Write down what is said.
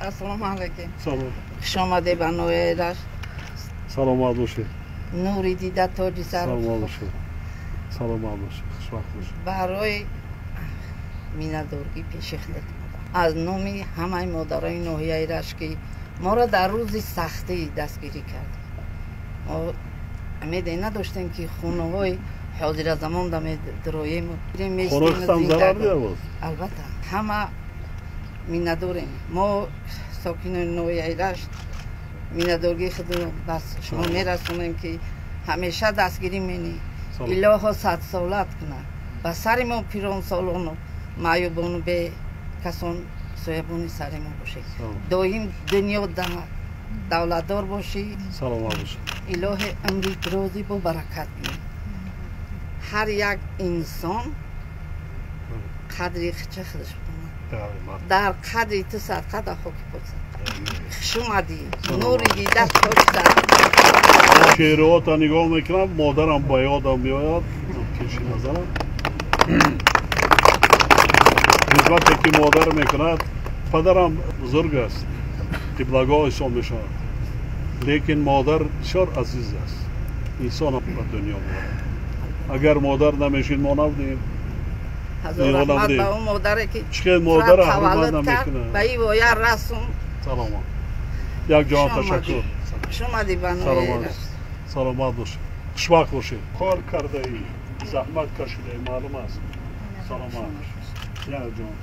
Assalomu alaykum. Salom. Xush omaded ba Noya Rashk. Salomat bاشید. نوری دیده تاج سر. سلامت باشید. سلامت باشید. خوشبخت باشید. برای میندارگی پیش خدمت از نومی همه مادرای ناحیه رشکی ما را در روز سختی دستگیری کرد. ما امیدی نداشتیم که خونه های حاضر زمان دم درایم خونه هم ضرر بیاورد. البته همه مینداریم ما ساکن ناحیه رشک میندارگی خود بس شما میرسونیم که همیشه دستگیری مینی الها 100 سالت کنه و سر ما پیران سالانو معیوبانو به کسان سویبونی سر ما باشه دایم دنیا دولتدار باشی سلامت باشی اله عمری درازی با برکت بینی هر یک انسان قدری چه خودش بکنه در قدری تو صدقه در خاکی پرسد خوشومدی نوری دیده خوشتر شعرات نگاه میکنم مادرم با یادم میآید پیش نظرم خدمتی که مادر میکند پدرم بزرگ است قبلگاه حساب میشود لیکن مادر بسیار عزیز است انسان به دنیا میاد اگر مادر نمیشید ما نبودیم هزار رحمت به اون مادره که چقدر مادر حرمت نمیکنه به این وایه رسون سلامت یک جان تشکر شما دی بانوی سلامت باشید خوشبخت باشید کار کرده ای زحمت کشیده ای معلوم است سلامت یک جان